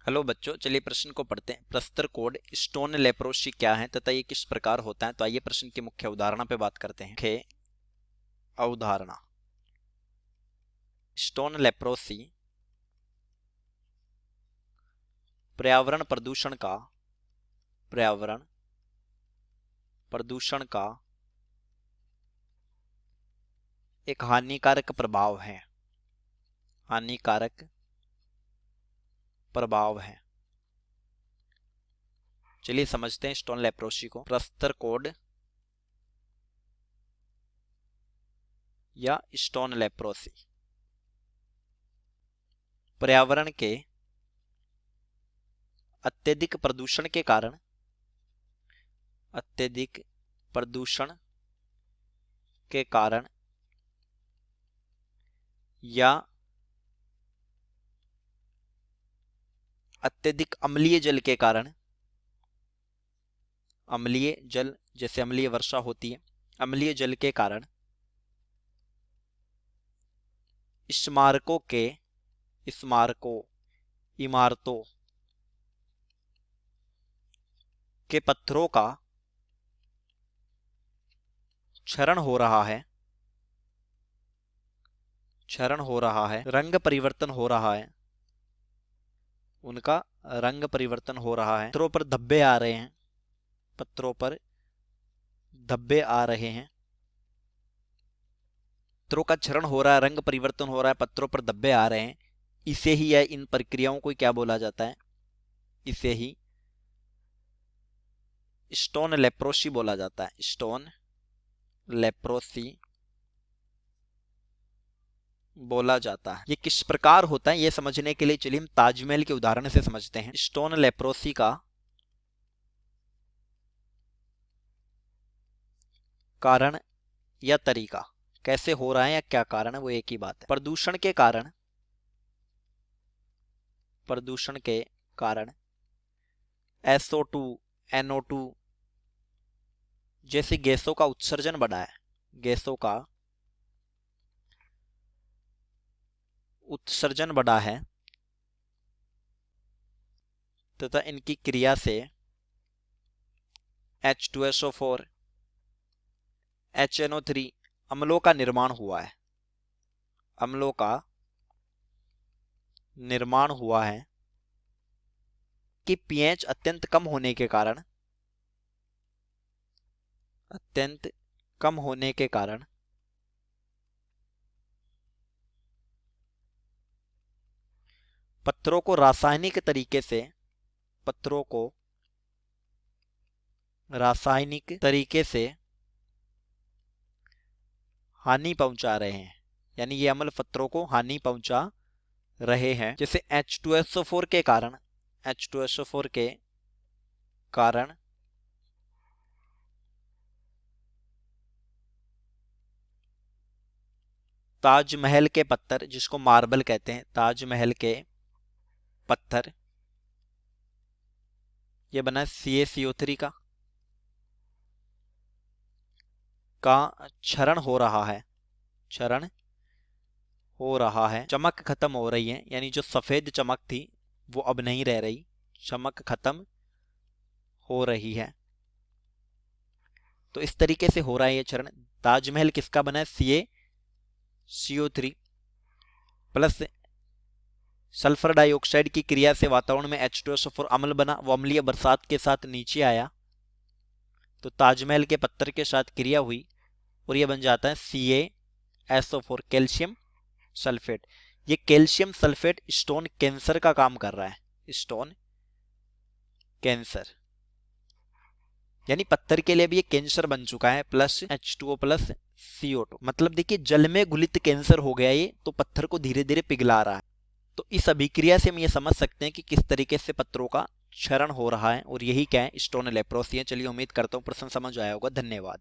Hello बच्चों, चलिए प्रश्न को पढ़ते हैं। प्रस्तर कोड स्टोन लेप्रोसी क्या है तथा ये किस प्रकार होता है। तो आइए प्रश्न की मुख्य अवधारणा पे बात करते हैं। मुख्य अवधारणा, स्टोन लेप्रोसी पर्यावरण प्रदूषण का एक हानिकारक प्रभाव है। चलिए समझते हैं स्टोन लेप्रोसी को। प्रस्तर कोड या स्टोन लेप्रोसी पर्यावरण के अत्यधिक प्रदूषण के कारण या अत्यधिक अम्लीय जल के कारण, अम्लीय जल जैसे अम्लीय वर्षा होती है, अम्लीय जल के कारण इमारतों के पत्थरों का क्षरण हो रहा है, रंग परिवर्तन हो रहा है, उनका रंग परिवर्तन हो रहा है, पत्थरों पर धब्बे आ रहे हैं, पत्थरों का क्षरण हो रहा है, रंग परिवर्तन हो रहा है, पत्थरों पर धब्बे आ रहे हैं। इसे ही या इन प्रक्रियाओं को क्या बोला जाता है? इसे ही स्टोन लेप्रोसी बोला जाता है। स्टोन लेप्रोसी बोला जाता है। ये किस प्रकार होता है ये समझने के लिए चलिए हम ताजमहल के उदाहरण से समझते हैं। स्टोन लेप्रोसी का कारण या तरीका, कैसे हो रहा है या क्या कारण है, वो एक ही बात है। प्रदूषण के कारण SO2 NO2 जैसी गैसों का उत्सर्जन बढ़ा है, तथा इनकी क्रिया से H2SO4 HNO3 अम्लों का निर्माण हुआ है कि pH अत्यंत कम होने के कारण पत्थरों को रासायनिक तरीके से हानि पहुंचा रहे हैं, यानी ये अम्ल पत्थरों को हानि पहुंचा रहे हैं। जैसे H2SO4 के कारण ताजमहल के पत्थर, जिसको मार्बल कहते हैं, ताजमहल के पत्थर, ये बना है CaCO3 का क्षरण हो रहा है, चमक खत्म हो रही है, यानी जो सफेद चमक थी वो अब नहीं रह रही, चमक खत्म हो रही है। तो इस तरीके से हो रहा है ये क्षरण। ताजमहल किसका बना है? CaCO3 प्लस सल्फर डाइऑक्साइड की क्रिया से वातावरण में H2SO4 अम्ल बना, वो अम्लीय बरसात के साथ नीचे आया तो ताजमहल के पत्थर के साथ क्रिया हुई और ये बन जाता है CaSO4 कैल्शियम सल्फेट। ये कैल्शियम सल्फेट स्टोन कैंसर का काम कर रहा है, स्टोन कैंसर, यानी पत्थर के लिए भी ये कैंसर बन चुका है। प्लस H2O प्लस CO2, मतलब देखिए जल में घुलित कैंसर हो गया ये, तो पत्थर को धीरे धीरे पिघला रहा है। तो इस अभिक्रिया से हम ये समझ सकते हैं कि किस तरीके से पत्थरों का क्षरण हो रहा है, और यही क्या है? स्टोन लेप्रोसी है। चलिए उम्मीद करता हूँ प्रश्न समझ आया होगा। धन्यवाद।